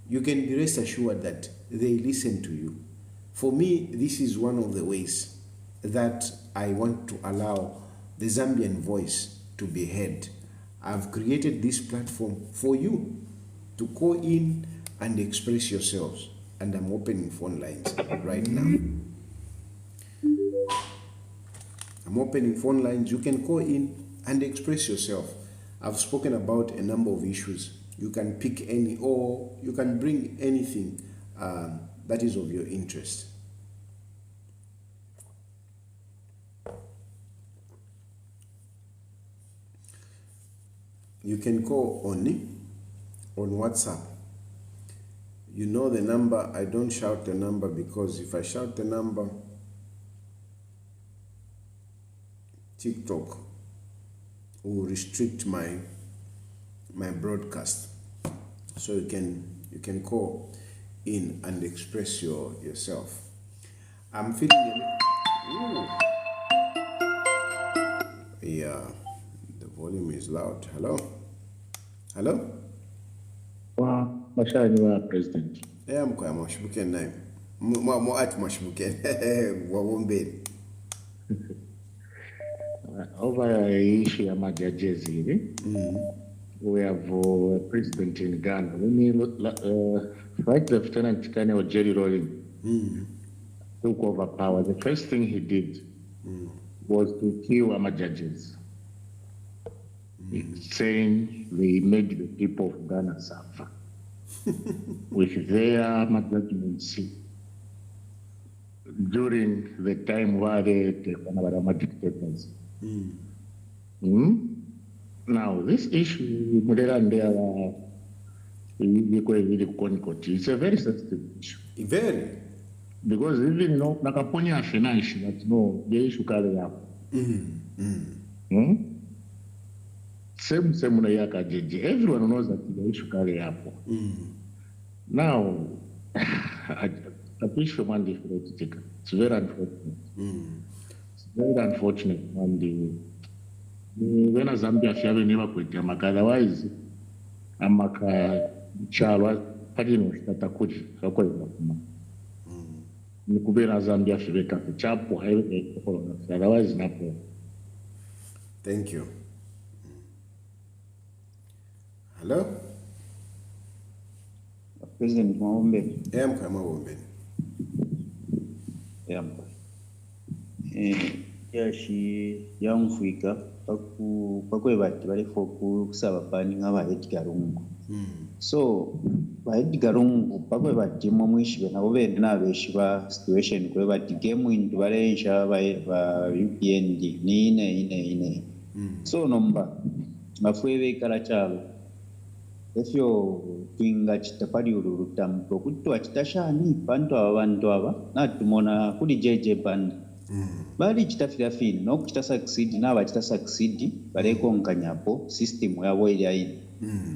You can be rest assured that they listen to you. For me, this is one of the ways that I want to allow the Zambian voice to be heard. I've created this platform for you to call in and express yourselves. And I'm opening phone lines right now. I'm opening phone lines. You can call in and express yourself. I've spoken about a number of issues. You can pick any, or you can bring anything that is of your interest. You can call on WhatsApp. You know the number. I don't shout the number because if I shout the number, TikTok will restrict my broadcast. So you can call in and express yourself. I'm feeling yeah, the volume is loud. Hello. Wow, Mashani President. Yeah, I'm quite mashibuken name. More at mashibuken. Wawombeni. Over issue of judges here, we have a president in Ghana. Right, Lieutenant Colonel Jerry Rawlings took over power. The first thing he did was to kill our judges, saying they made the people of Ghana suffer with their judgments during the time where they take one dictators. Now, this issue, it's a very sensitive issue. Very. Because even Nakaponya financial, that no, the issue carry up. Same everyone knows that the issue carry up. Now, I wish for one different to take. It's very unfortunate. It's very unfortunate. And when Zambia Fiave never quit Yamaka, otherwise, Amaka Chalwa, Padino, Tatakuji, Nikubera Zambia Five Chapo, otherwise, not. Thank you. President Mwawombe. Mukama Mwawombe. Yamfwika pakwebati balifo kusaba bani ngaba Edgar Lungu. So ba Edgar Lungu pakwebati mwishibe nabo bende nabeshiba situation kwebati game into balensha ba UPND ine. So nomba ngafwebe kalachalo efyo twinga chitapali ulutampo kutwa chitashani bantu aba natumona kuli JJ band bali chitafira fini no kuchita succeed naba chita succeed baleko nkanyapo system yabo ili ayi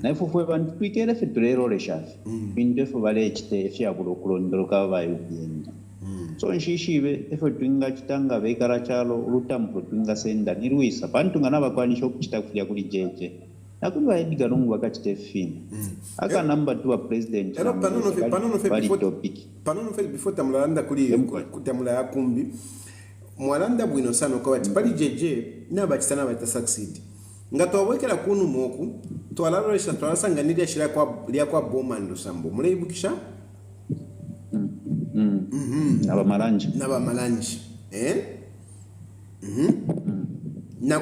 na ifo fwe bantu twikere fe turero reshafi bintu efo bale chite efya bulokulondoloka ba UPND so nshishibe efo twinga chitanga bekara chalo ulutampo twinga senda niruisa bantu ngana bakwanisha okuchitafira kuli JJ nakuba Edgar Lungu wakachite fini aka number 2 president panono fe before tamulanda kuli kutamula yakumbi mwalanda bwino sana kwa bati pali JJ nabachitana bata succeed nga twabwekera kunu moku twalaroresha twalasanganira shira kwa boma ndo sambo mulebukisha naba malanji na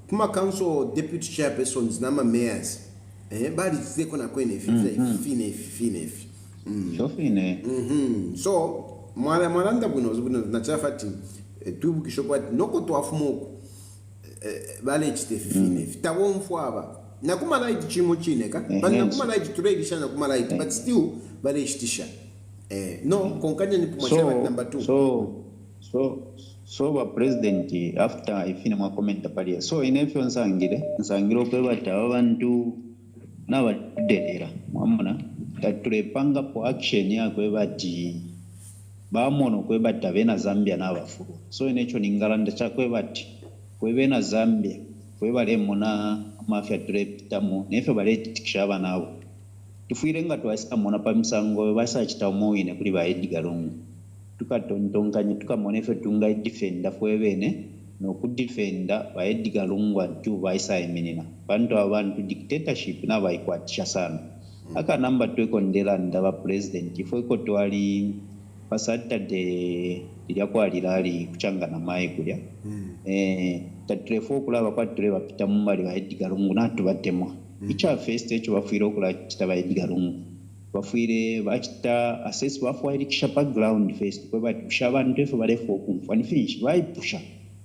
kuma council deputy chairpersons nama mayors bali zeko na kwene fine so mwalanda bwino na chafati tubukisho kwa noko twafumuko bale chite fine tawomfwaba na kuma light chimo chineka but na kuma light turegisha na kuma light but still bale chitisha no konkanya ni pumashaba number 2 so ba president after ifine mwa comment pali so inefyo nsangire kwebata abantu nabadelera mwamona tatulepanga po action yakwe bati bamono kwebata bena Zambia n'abafuru so inecho ningalanda chakwe bati kwebena Zambia kwebale mona mafia tulepitamu nefe bale tikishaba nabo tufuire nga twasa mona pamisango basachita omuine kuli ba Edgar Lungu tukatontonganye tukamonefe tunga defender kwebene no kudefenda ba Edgar Lungu atu baisa eminina bantu abantu dictatorship na baikwatisha sana aka number 2 kondela ndaba president ifo ko twali pa Saturday lyakwalirali kuchangana mai kulya tatrefo kulaba kwa treva pita mumali ba Edgar Lungu natu batemo icha first echo bafuire okula kitaba Edgar Lungu bafuire bachita assess bafuire kisha background first kwa batusha abantu efo balefo kumfa ni finish baipusha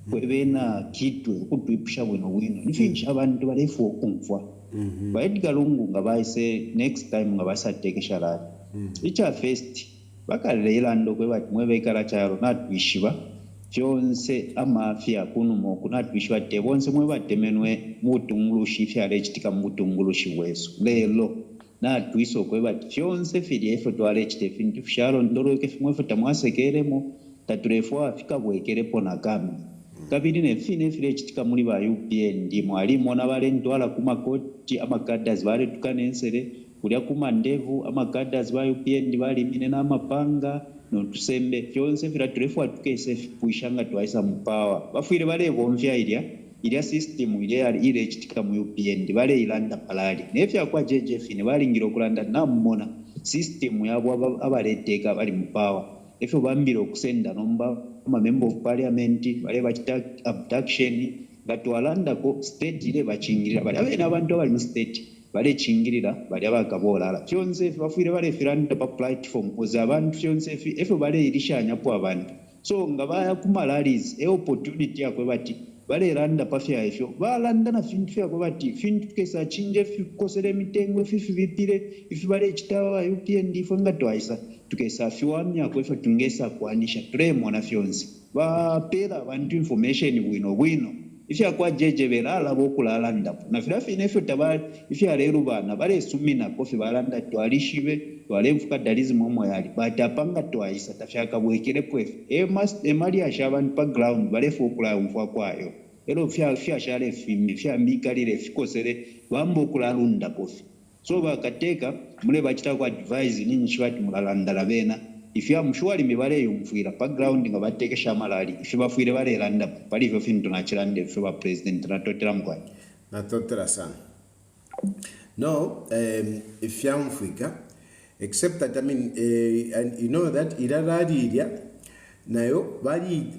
kwebena kitu kutwipusha bwino ni finish abantu balefo kumfa ba Edgar Lungu ngabaise next time ngabasatekesha la icha first bakalera ndo kwebati mwebekala charo natwishiba fyonse amafia kunumo kunatwishiba tebonse mwebatemenwe mutungulushi fyale chitika mutungulushi weso lelo natwiso kwebati fyonse fili efo twale chitefintu fyalo ndoroke fimwefe tamwasekeremo tatulefo afika bwekerepo na kami kabiri ne fine file chitika muri ba UPND mwalimu na bale ntwala kumakoti amakadas bale tukanensere kulya kumandevu amagadas ba UPND bali mine na mapanga no tusembe fyonse fira tulefu atukese puishanga twaisa mpawa bafuire bale bomvya ilya system ile chitika mu UPND bale ilanda palali nefya kwa JJF ne bali ngiro kulanda namona system yabo abaleteka bali mpawa efyo bambiro kusenda nomba ama member of parliament bale bachita abduction gatwalanda ko state ile bachingirira bale abena abantu abali mu state bale chingirira bali abakabolala fyonse bafuire bale firanda pa platform koza abantu fyonse efo bale irishanya po abantu so ngabaya kumalaris opportunity yakwe bati bale randa pa fya efyo balanda na fintu fya ko bati fintu kesa chinje fikosere mitengo fifi vipire ifi bale chitawa UPND fo ngatwaisa tukesa fyamya ko efo tungesa kwanisha tremo na fyonse bapera abantu information bwino ifya kwa jeje belala bokulala ndapo na filafi nefyo tabali ifya lero bana bale sumina kofi balanda twalishibe twalemfuka dalizmu omo yali batapanga twaisa tafyaka bwekere pwe emali ashabantu pa ground bale fokula umfwa kwayo ero fya shale fimi fya mbikalire fikosere bambo kulalunda kofi so bakateka mule bachita kwa advise ninyi shwati mulalanda bena ifya mshwali mibale yumfuira background nga batekesha malali ifi bafuire bale landa bali fyo fintu na chirande fyo ba president na totera mkwa na totera sana no ifya mfuika except that, I mean, and you know that iraradiria nayo bali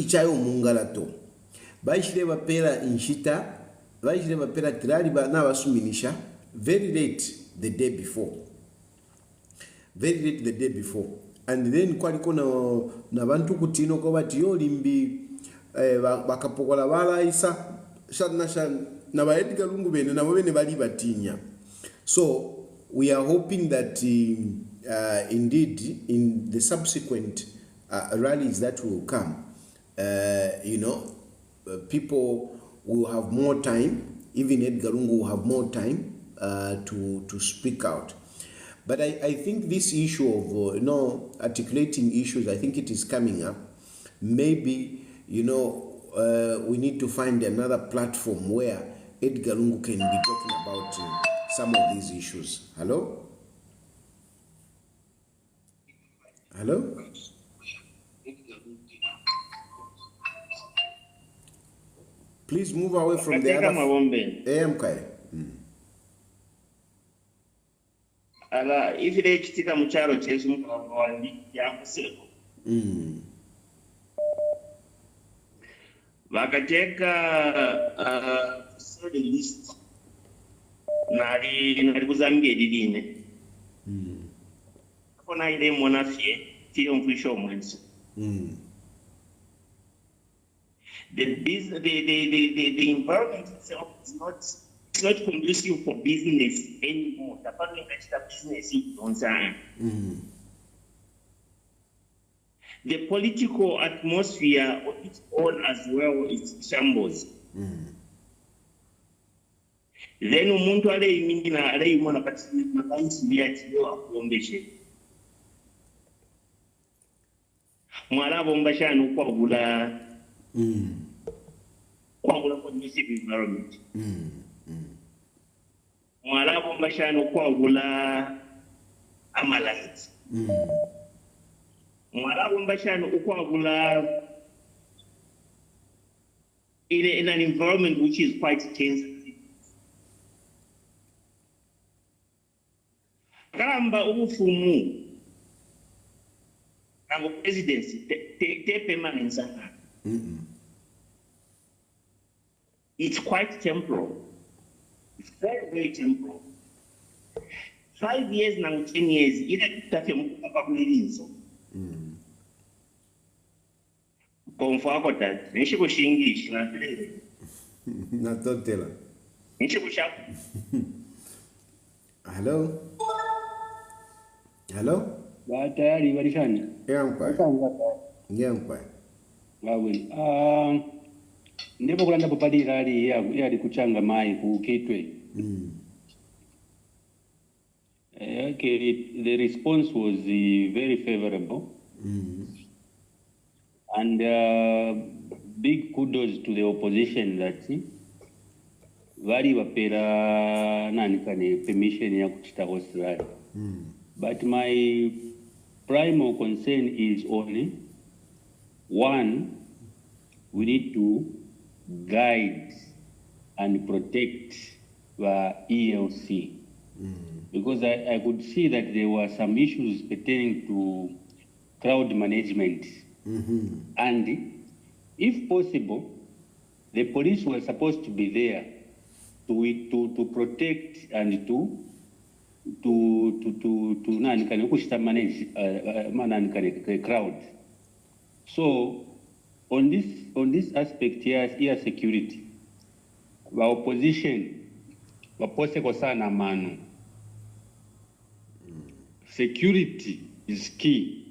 chayo mungalato baishire bapera inshita baishire bapera tirali bana basuminisha very late the day before, and then kwaliko na bantu kutino ko bati yo limbi bakapokola balaisa shan na ba Edgar Lungu bene na bene bali batinya. So we are hoping that indeed in the subsequent rallies that will come, people will have more time, even Edgar Lungu will have more time to speak out. But I think this issue of articulating issues, I think it is coming up. Maybe we need to find another platform where Edgar Lungu can be talking about some of these issues. Hello? Please move away from the other. Ala ifire kitika mu kyalo kyesu mukawandi yakuseko bakateeka sorry list nali kuzambia ediline kona ile monafie tiyo mwisho mwanzo the environment itself is not conducive for business anymore. The public business is on time. The political atmosphere of its own as well is shambles. Then umuntu aleyimina aleyimona kati makansi byatiyo akuombeshe. Mwala bomba shanu kwagula conducive environment. Mwala bomba shanu kwagula amalanzi. Mwala bomba shanu kwagula in an environment which is quite tense. Kamba ufumu kango presidency te permanence. It's quite temporal. It's very, very temporal. 5 years now, 10 years, either tutafe mukapabulirizo. Konfako that. Nishiko shingish na tele. Na totela. Nishiko shap. Hello. Tayari barishanya. Yampa. Wawili. Ndipo kulanda popadi rali yali kuchanga mai ku Kitwe. The response was very favorable. And big kudos to the opposition that vari vapera nanikane permission ya kuchita host rally. But my primal concern is only one, we need to guide and protect the ELC. Because I could see that there were some issues pertaining to crowd management. And if possible, the police were supposed to be there to protect and to manage crowd. So on this aspect here security, the opposition wapose kwa sana mano. Security is key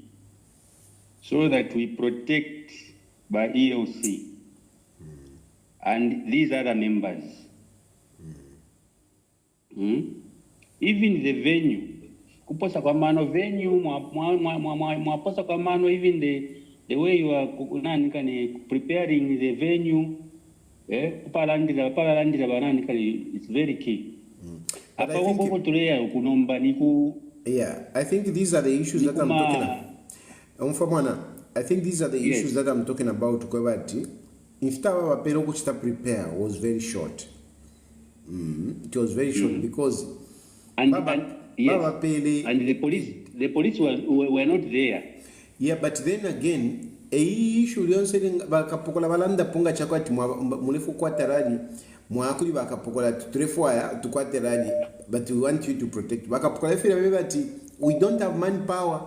so that we protect by EOC and these other members. Even the venue, kuposa kwa mano venue, mwaposa kwa mano, even the way you are preparing the venue, it's very key. Yeah, I think these are the issues that I'm talking about. I think these are the issues that I'm talking about. Instead prepare was very short. It was very short because And, Baba, yes, Baba Pele. and the police were not there. Yeah, but then again, issue lyonse bakapokola balanda punga chakwati mulefu kwaterali mwakuli bakapokola turefwaya tukwaterali, but we want you to protect bakapokola fira bebati we don't have manpower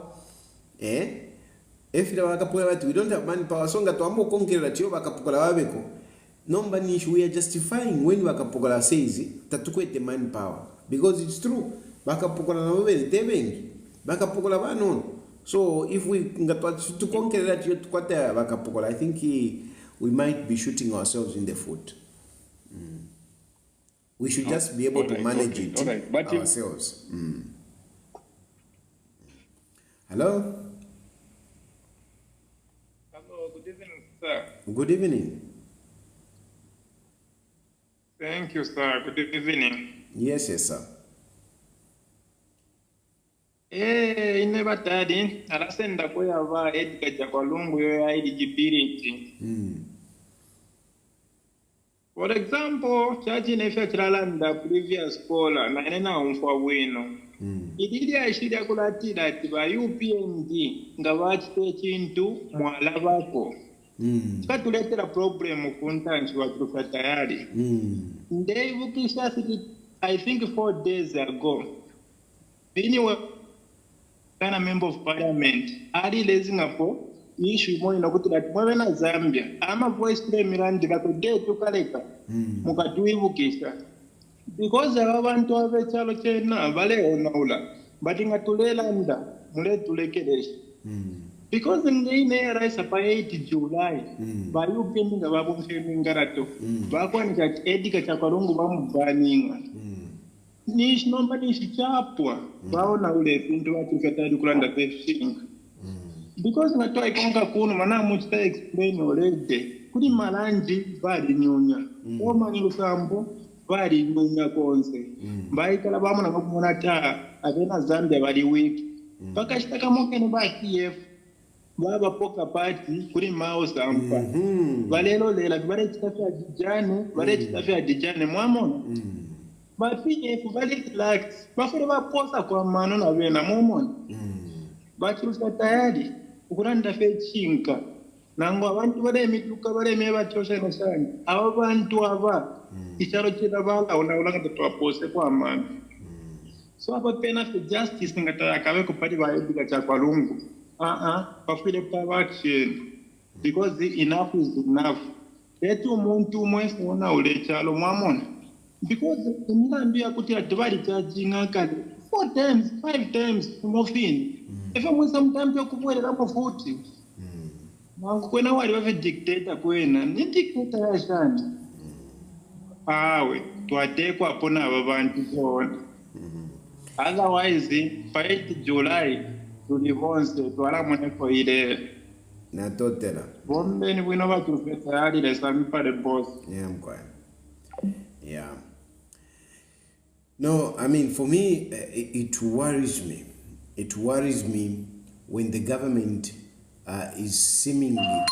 efira bakapokola bati we don't have manpower songa twambo kongerera chiyo bakapokola babeko nomba nishi we are justifying when bakapokola says tatukwete manpower because it's true bakapokola na bebe tebengi bakapokola banono. So if we to conquer that, I think we might be shooting ourselves in the foot. We should just be able to manage it But ourselves. Hello? Hello, good evening, sir. Good evening. Thank you, sir. Good evening. Yes, sir. Never daddy. Alasenda kuyava Edgar Jakwalungu yo eligibility. For example, church in the previous scholar na nena umfwa wino. Ididi ashiri akulatira ati ba UPND nga bachite chintu mwala bako. Chikatuletera problem kuntanchi waturuka tayari. Ndeyivukisha siti I think 4 days ago. Anyway, kind of member of parliament ali raising up issue mo inokuti that mwe na Zambia ama voice premier ndikakode tukaleka mukatuivukisha because abantu abechalo chena vale onaula but ngatulela nda mule tulekeresha because ngine raisa pa 8 July ba UPN ngababo ngarato bakwanika edika chakalungu bamubaninga nishi nomba nishi chapwa baona ule pinto watu katadi kulanda peshinga because ngatoa ikonga kuno mana muchita explain already kuli malandi bali nyonya oma nilusambo bali nyonya konse mbaikala bamuna ngomona ta abena Zambia bali week bakashitaka mokene ba CF baba poka party kuli mao sampa balelo lela bale chitafya dijane mwamona Bafi vale relax. Bafure baposa kwa mano na vena momoni. Bachusa tayari. Ukuranda fe chinka. Nango abantu bale mituka bale meba chosha na shani. Aba bantu aba. Icharo chida bala una twapose kwa mano. So apa pena for justice ngata akawe kupati ba Edgar Jakwalungu. Bafure pa action. Because enough is enough. Etu muntu mwese una ule chalo mwamona. Because the Mambia could have divided charging 4 times, 5 times, morphine. If I'm sometimes you could wear it up for 40. When I have a dictator, when a dictator has done. To attack upon our van. Otherwise, 5 July to the ones to Alamone for it. Natotela. One then we know to get the same for the boss. Yeah, I'm quiet. Yeah. No, I mean, for me, it worries me. It worries me when the government is seemingly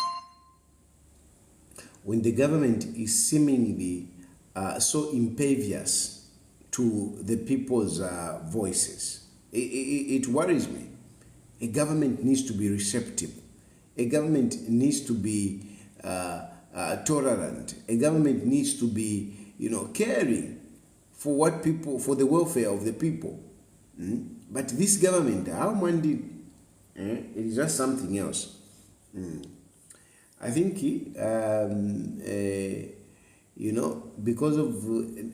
so impervious to the people's voices. It worries me. A government needs to be receptive. A government needs to be tolerant. A government needs to be, caring for the welfare of the people. But this government, how one did, it is just something else. I think, because of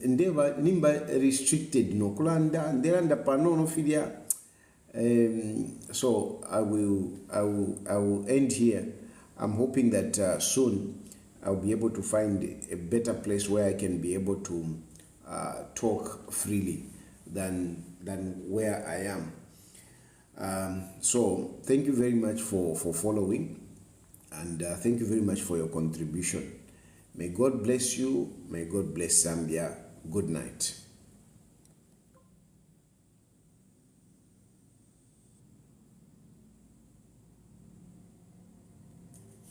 endeavor, nimba restricted, kulanda, and they're under panono filia. So I will end here. I'm hoping that soon I'll be able to find a better place where I can be able to talk freely than where I am. So thank you very much for following, and thank you very much for your contribution. May God bless you. May God bless Zambia. Good night.